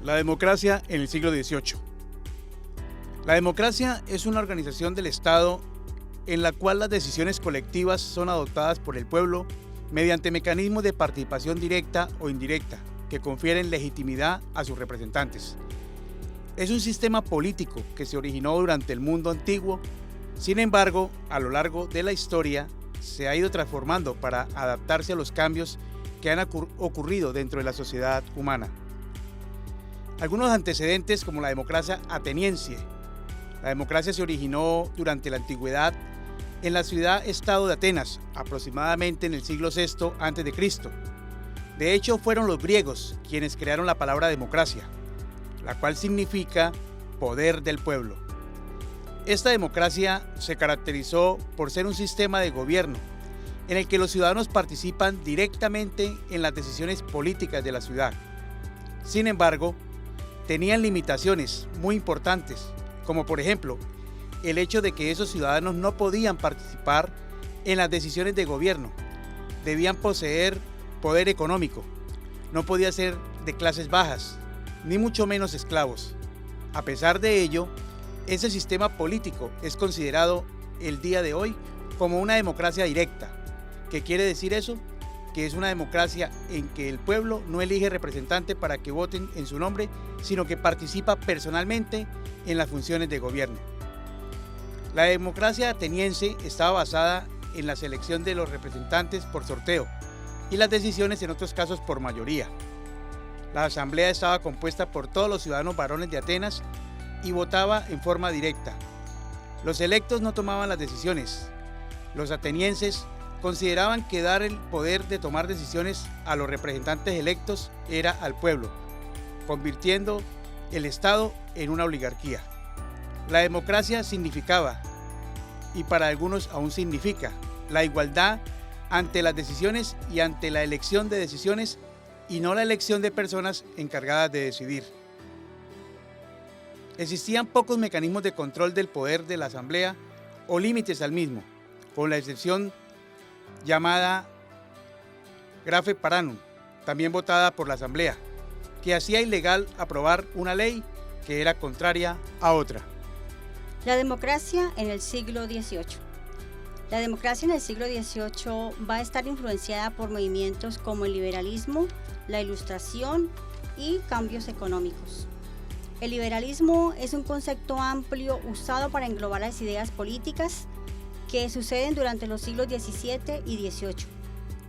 La democracia en el siglo XVIII. La democracia es una organización del Estado en la cual las decisiones colectivas son adoptadas por el pueblo mediante mecanismos de participación directa o indirecta que confieren legitimidad a sus representantes. Es un sistema político que se originó durante el mundo antiguo, sin embargo, a lo largo de la historia se ha ido transformando para adaptarse a los cambios que han ocurrido dentro de la sociedad humana. Algunos antecedentes como la democracia ateniense. La democracia se originó durante la antigüedad en la ciudad-estado de Atenas, aproximadamente en el siglo VI a.C. De hecho, fueron los griegos quienes crearon la palabra democracia, la cual significa poder del pueblo. Esta democracia se caracterizó por ser un sistema de gobierno en el que los ciudadanos participan directamente en las decisiones políticas de la ciudad. Sin embargo, tenían limitaciones muy importantes, como por ejemplo, el hecho de que esos ciudadanos no podían participar en las decisiones de gobierno, debían poseer poder económico, no podían ser de clases bajas, ni mucho menos esclavos. A pesar de ello, ese sistema político es considerado el día de hoy como una democracia directa. ¿Qué quiere decir eso? Que es una democracia en que el pueblo no elige representantes para que voten en su nombre, sino que participa personalmente en las funciones de gobierno. La democracia ateniense estaba basada en la selección de los representantes por sorteo y las decisiones en otros casos por mayoría. La asamblea estaba compuesta por todos los ciudadanos varones de Atenas y votaba en forma directa. Los electos no tomaban las decisiones. Los atenienses consideraban que dar el poder de tomar decisiones a los representantes electos era al pueblo, convirtiendo el Estado en una oligarquía. La democracia significaba, y para algunos aún significa, la igualdad ante las decisiones y ante la elección de decisiones y no la elección de personas encargadas de decidir. Existían pocos mecanismos de control del poder de la asamblea o límites al mismo, con la excepción llamada Grafe Paranum, también votada por la asamblea, que hacía ilegal aprobar una ley que era contraria a otra. La democracia en el siglo XVIII. La democracia en el siglo XVIII va a estar influenciada por movimientos como el liberalismo, la ilustración y cambios económicos. El liberalismo es un concepto amplio usado para englobar las ideas políticas que suceden durante los siglos XVII y XVIII,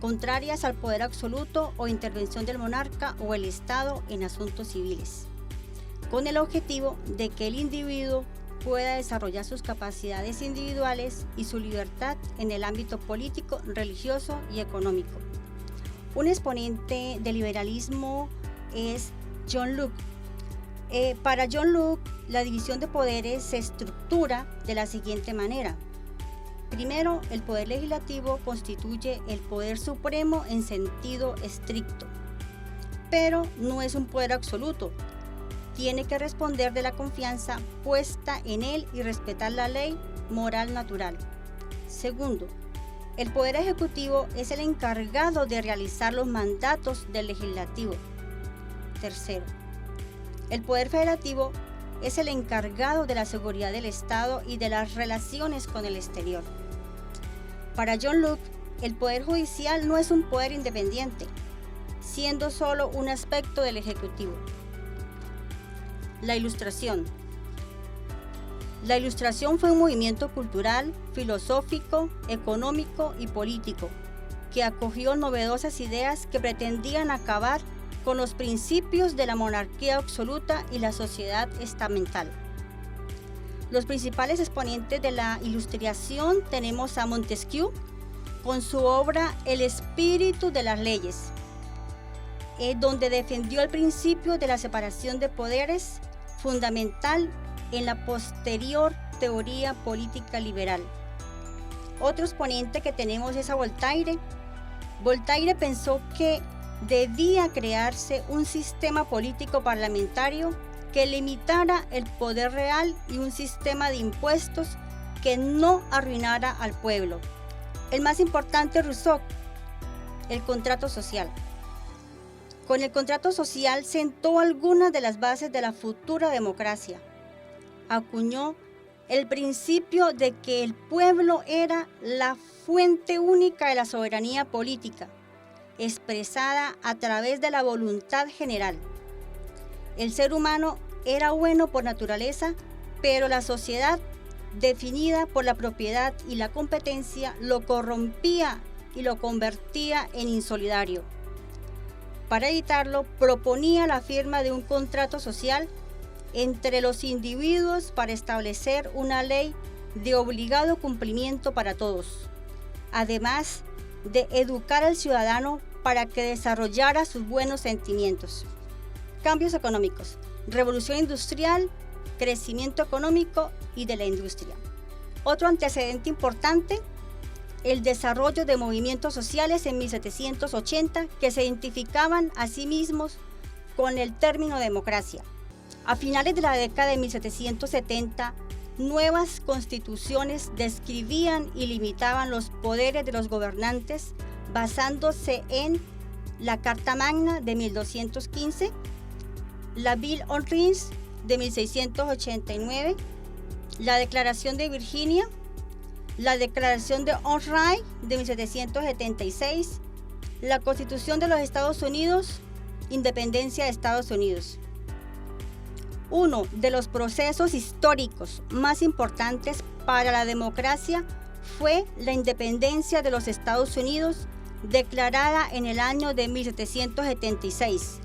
contrarias al poder absoluto o intervención del monarca o el Estado en asuntos civiles, con el objetivo de que el individuo pueda desarrollar sus capacidades individuales y su libertad en el ámbito político, religioso y económico. Un exponente del liberalismo es John Locke. Para John Locke, la división de poderes se estructura de la siguiente manera. Primero, el poder legislativo constituye el poder supremo en sentido estricto, pero no es un poder absoluto. Tiene que responder de la confianza puesta en él y respetar la ley moral natural. Segundo, el poder ejecutivo es el encargado de realizar los mandatos del legislativo. Tercero, el poder federativo es el encargado de la seguridad del Estado y de las relaciones con el exterior. Para John Locke, el poder judicial no es un poder independiente, siendo solo un aspecto del ejecutivo. La Ilustración. La Ilustración fue un movimiento cultural, filosófico, económico y político que acogió novedosas ideas que pretendían acabar con los principios de la monarquía absoluta y la sociedad estamental. Los principales exponentes de la Ilustración tenemos a Montesquieu con su obra El espíritu de las leyes, donde defendió el principio de la separación de poderes, fundamental en la posterior teoría política liberal. Otro exponente que tenemos es a Voltaire. Voltaire pensó que debía crearse un sistema político parlamentario que limitara el poder real y un sistema de impuestos que no arruinara al pueblo. El más importante, Rousseau, el contrato social. Con el contrato social sentó algunas de las bases de la futura democracia. Acuñó el principio de que el pueblo era la fuente única de la soberanía política, expresada a través de la voluntad general. El ser humano era bueno por naturaleza, pero la sociedad, definida por la propiedad y la competencia, lo corrompía y lo convertía en insolidario. Para evitarlo, proponía la firma de un contrato social entre los individuos para establecer una ley de obligado cumplimiento para todos, además de educar al ciudadano para que desarrollara sus buenos sentimientos. Cambios económicos, revolución industrial, crecimiento económico y de la industria. Otro antecedente importante, el desarrollo de movimientos sociales en 1780 que se identificaban a sí mismos con el término democracia. A finales de la década de 1770, nuevas constituciones describían y limitaban los poderes de los gobernantes basándose en la Carta Magna de 1215, la Bill of Rights de 1689, la Declaración de Virginia, la Declaración de Onray de 1776, la Constitución de los Estados Unidos, Independencia de Estados Unidos. Uno de los procesos históricos más importantes para la democracia fue la independencia de los Estados Unidos, declarada en el año de 1776.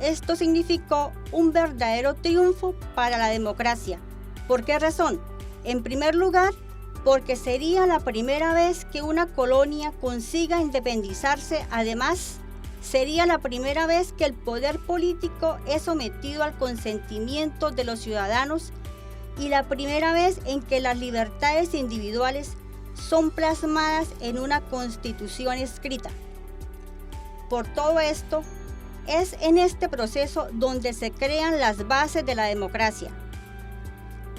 Esto significó un verdadero triunfo para la democracia. ¿Por qué razón? En primer lugar, porque sería la primera vez que una colonia consiga independizarse. Además, sería la primera vez que el poder político es sometido al consentimiento de los ciudadanos y la primera vez en que las libertades individuales son plasmadas en una constitución escrita. Por todo esto, es en este proceso donde se crean las bases de la democracia.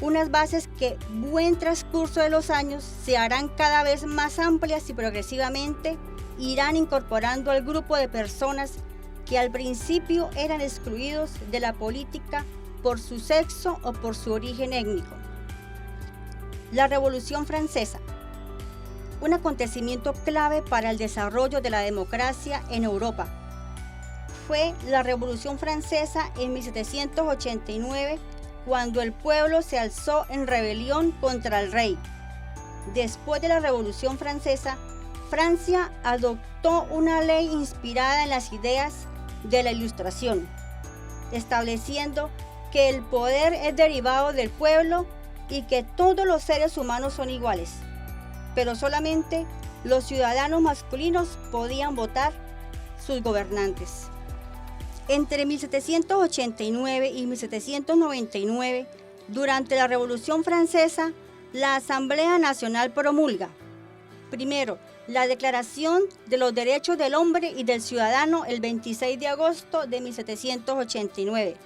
Unas bases que, buen transcurso de los años, se harán cada vez más amplias y progresivamente irán incorporando al grupo de personas que al principio eran excluidos de la política por su sexo o por su origen étnico. La Revolución Francesa, un acontecimiento clave para el desarrollo de la democracia en Europa. Fue la Revolución Francesa en 1789 cuando el pueblo se alzó en rebelión contra el rey. Después de la Revolución Francesa, Francia adoptó una ley inspirada en las ideas de la Ilustración, estableciendo que el poder es derivado del pueblo y que todos los seres humanos son iguales, pero solamente los ciudadanos masculinos podían votar sus gobernantes. Entre 1789 y 1799, durante la Revolución Francesa, la Asamblea Nacional promulga, primero, la Declaración de los Derechos del Hombre y del Ciudadano el 26 de agosto de 1789.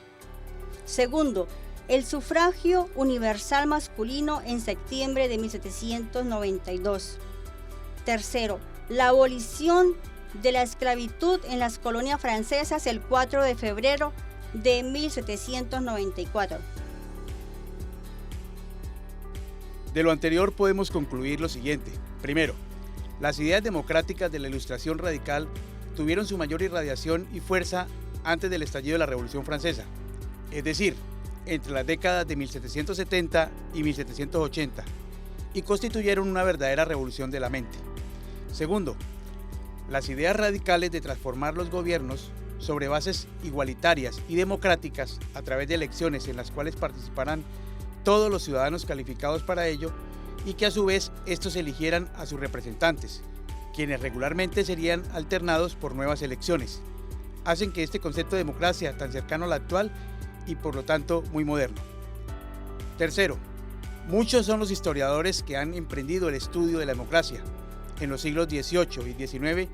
Segundo, el sufragio universal masculino en septiembre de 1792. Tercero, la abolición de la esclavitud en las colonias francesas el 4 de febrero de 1794. De lo anterior podemos concluir lo siguiente. Primero, las ideas democráticas de la Ilustración radical tuvieron su mayor irradiación y fuerza antes del estallido de la Revolución Francesa, es decir, entre las décadas de 1770 y 1780, y constituyeron una verdadera revolución de la mente. Segundo, las ideas radicales de transformar los gobiernos sobre bases igualitarias y democráticas a través de elecciones en las cuales participarán todos los ciudadanos calificados para ello y que a su vez estos eligieran a sus representantes, quienes regularmente serían alternados por nuevas elecciones, hacen que este concepto de democracia tan cercano a la actual y por lo tanto muy moderno. Tercero, muchos son los historiadores que han emprendido el estudio de la democracia. En los siglos XVIII y XIX,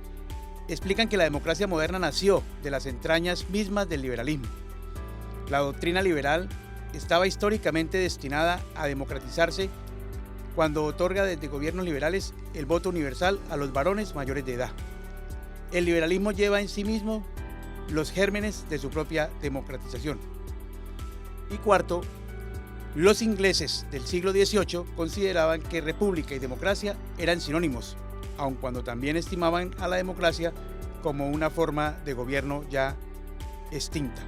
explican que la democracia moderna nació de las entrañas mismas del liberalismo. La doctrina liberal estaba históricamente destinada a democratizarse cuando otorga desde gobiernos liberales el voto universal a los varones mayores de edad. El liberalismo lleva en sí mismo los gérmenes de su propia democratización. Y cuarto, los ingleses del siglo XVIII consideraban que república y democracia eran sinónimos, aun cuando también estimaban a la democracia como una forma de gobierno ya extinta.